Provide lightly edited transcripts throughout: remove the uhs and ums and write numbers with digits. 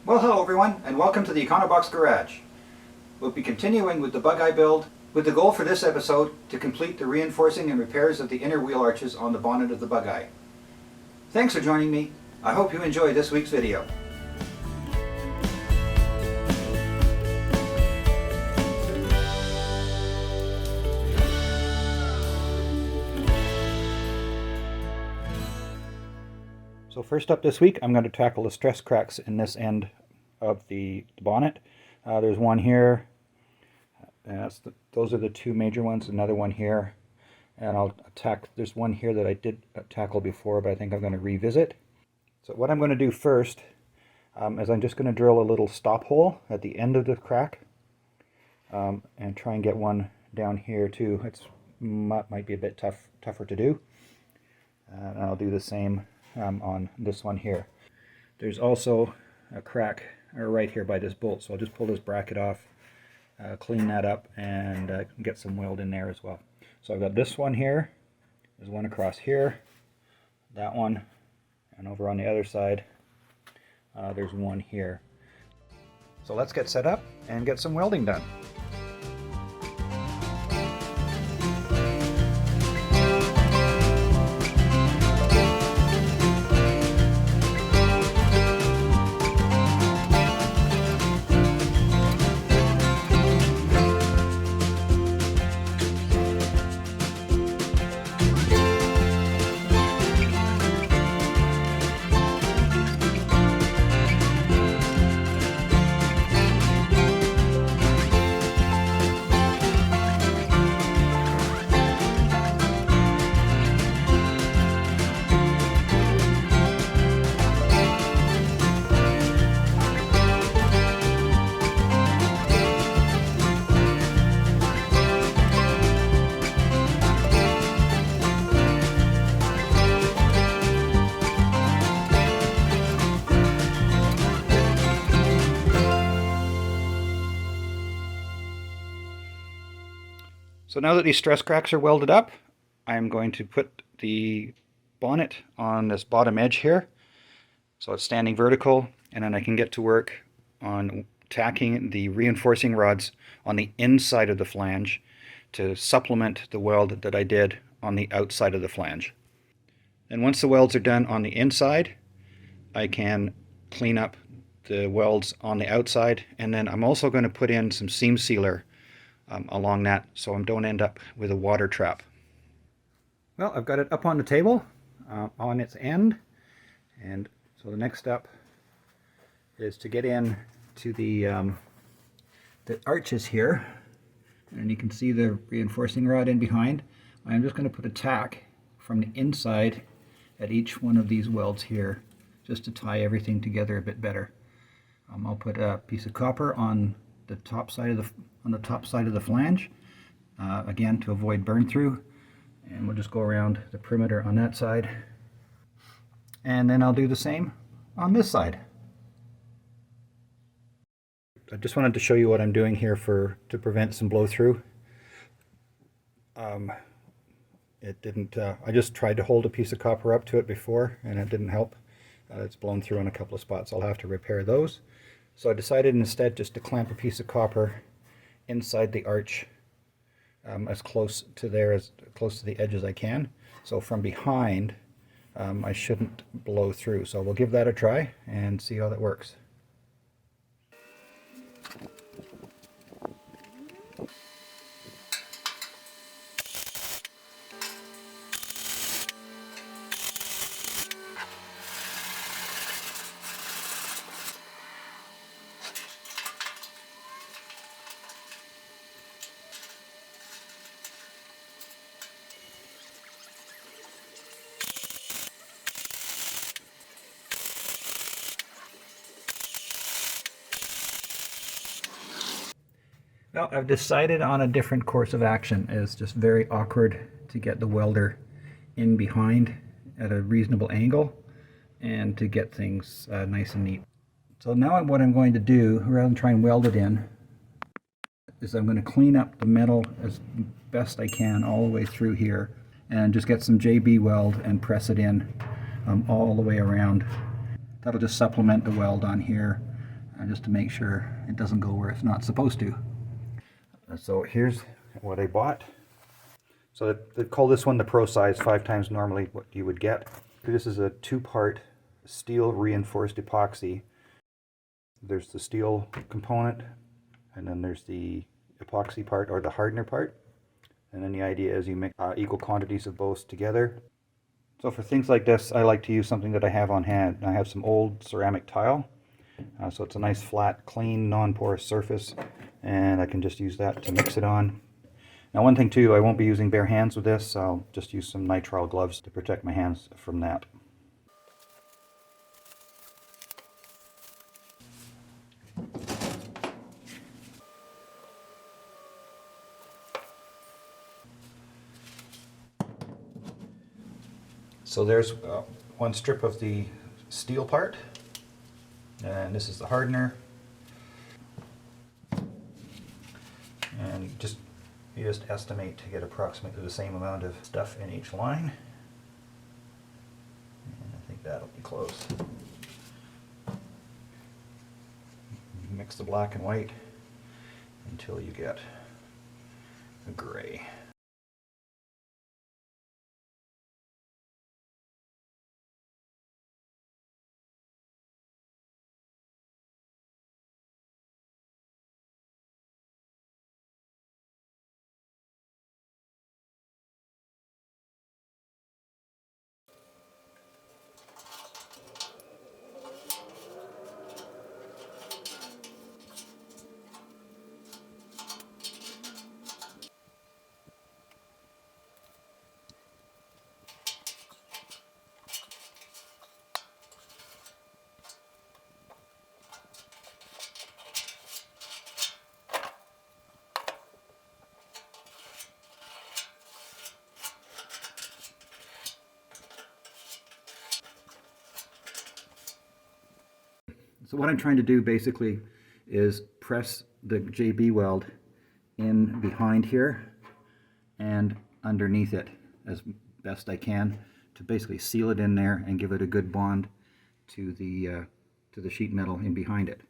Well, hello everyone, and welcome to the Econobox Garage. We'll be continuing with the Bugeye build, with the goal for this episode to complete the reinforcing and repairs of the inner wheel arches on the bonnet of the Bugeye. Thanks for joining me. I hope you enjoy this week's video. So first up this week, I'm going to tackle the stress cracks in this end of the bonnet. There's one here. Those are the two major ones. Another one here, and I'll attack. There's one here that I did tackle before, but I think I'm going to revisit. So what I'm going to do first is I'm just going to drill a little stop hole at the end of the crack, and try and get one down here too. It might be a bit tougher to do, and I'll do the same on this one here. There's also a crack right here by this bolt, so I'll just pull this bracket off, clean that up, and get some weld in there as well. So I've got this one here, there's one across here, that one, and over on the other side there's one here. So let's get set up and get some welding done. So now that these stress cracks are welded up, I'm going to put the bonnet on this bottom edge here, so it's standing vertical, and then I can get to work on tacking the reinforcing rods on the inside of the flange to supplement the weld that I did on the outside of the flange. And once the welds are done on the inside, I can clean up the welds on the outside, and then I'm also going to put in some seam sealer along that, so I don't end up with a water trap. Well, I've got it up on the table on its end, and so the next step is to get in to the arches here, and you can see the reinforcing rod in behind. I'm just going to put a tack from the inside at each one of these welds here, just to tie everything together a bit better. I'll put a piece of copper on the top side of the flange, again to avoid burn through, and we'll just go around the perimeter on that side, and then I'll do the same on this side. I just wanted to show you what I'm doing here to prevent some blow through. It didn't. I just tried to hold a piece of copper up to it before, and it didn't help. It's blown through in a couple of spots. I'll have to repair those. So I decided instead just to clamp a piece of copper inside the arch, as close to the edge as I can. So from behind, I shouldn't blow through. So we'll give that a try and see how that works. Well, I've decided on a different course of action. It's just very awkward to get the welder in behind at a reasonable angle and to get things nice and neat. So now what I'm going to do, rather than try and weld it in, is I'm going to clean up the metal as best I can all the way through here, and just get some JB Weld and press it in all the way around. That'll just supplement the weld on here just to make sure it doesn't go where it's not supposed to. So here's what I bought. So they call this one the Pro size, 5 times normally what you would get. This is a 2-part steel reinforced epoxy. There's the steel component, and then there's the epoxy part, or the hardener part. And then the idea is you mix equal quantities of both together. So for things like this, I like to use something that I have on hand. I have some old ceramic tile. So it's a nice flat, clean, non-porous surface, and I can just use that to mix it on. Now one thing too, I won't be using bare hands with this. I'll just use some nitrile gloves to protect my hands from that. So there's one strip of the steel part, and this is the hardener. And you just estimate to get approximately the same amount of stuff in each line. And I think that'll be close. Mix the black and white until you get a gray. So what I'm trying to do basically is press the JB Weld in behind here and underneath it as best I can to basically seal it in there and give it a good bond to the sheet metal in behind it.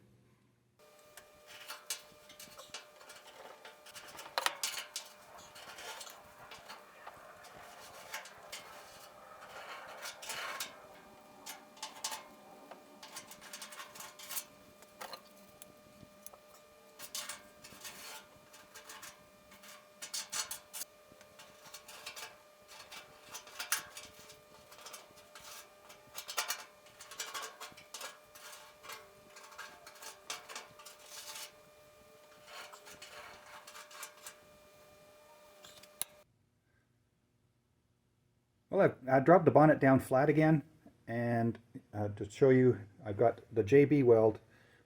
Well, I dropped the bonnet down flat again, and to show you, I've got the JB Weld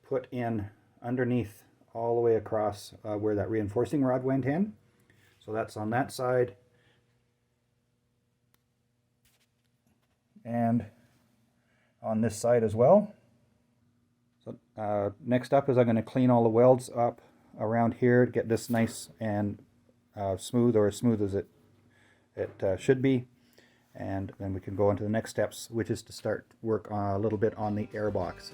put in underneath all the way across where that reinforcing rod went in. So that's on that side. And on this side as well. So next up is I'm going to clean all the welds up around here to get this nice and smooth, or as smooth as it should be. And then we can go on to the next steps, which is to start work a little bit on the air box.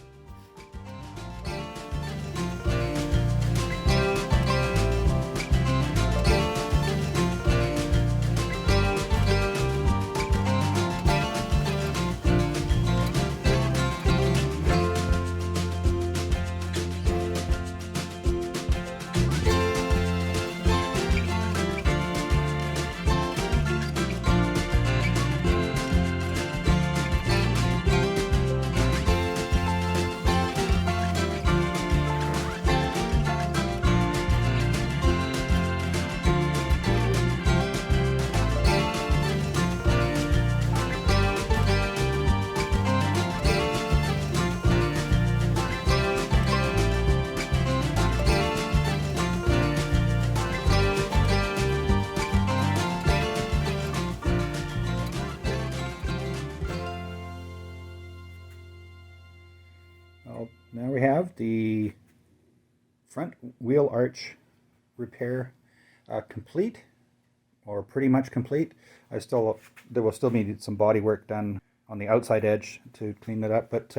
Now we have the front wheel arch repair complete, or pretty much complete. There will still need some body work done on the outside edge to clean it up, but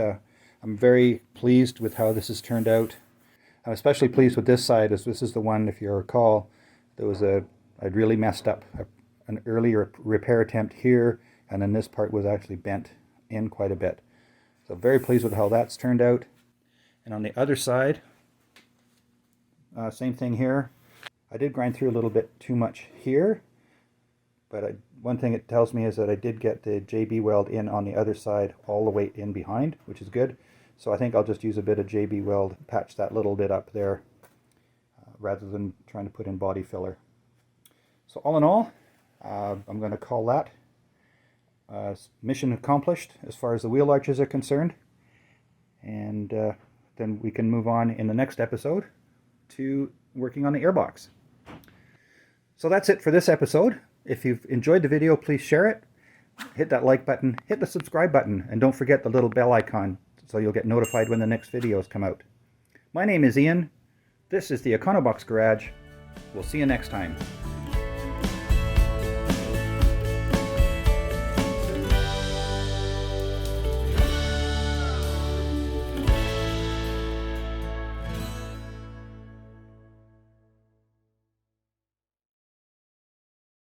I'm very pleased with how this has turned out. I'm especially pleased with this side, as this is the one, if you recall, I'd really messed up an earlier repair attempt here, and then this part was actually bent in quite a bit. So very pleased with how that's turned out. And on the other side, same thing here. I did grind through a little bit too much here, but one thing it tells me is that I did get the JB Weld in on the other side all the way in behind, which is good. So I think I'll just use a bit of JB Weld, patch that little bit up there, rather than trying to put in body filler. So all in all, I'm going to call that mission accomplished as far as the wheel arches are concerned. And then we can move on in the next episode to working on the airbox. So that's it for this episode. If you've enjoyed the video, please share it. Hit that like button, hit the subscribe button, and don't forget the little bell icon so you'll get notified when the next videos come out. My name is Ian. This is the Econobox Garage. We'll see you next time.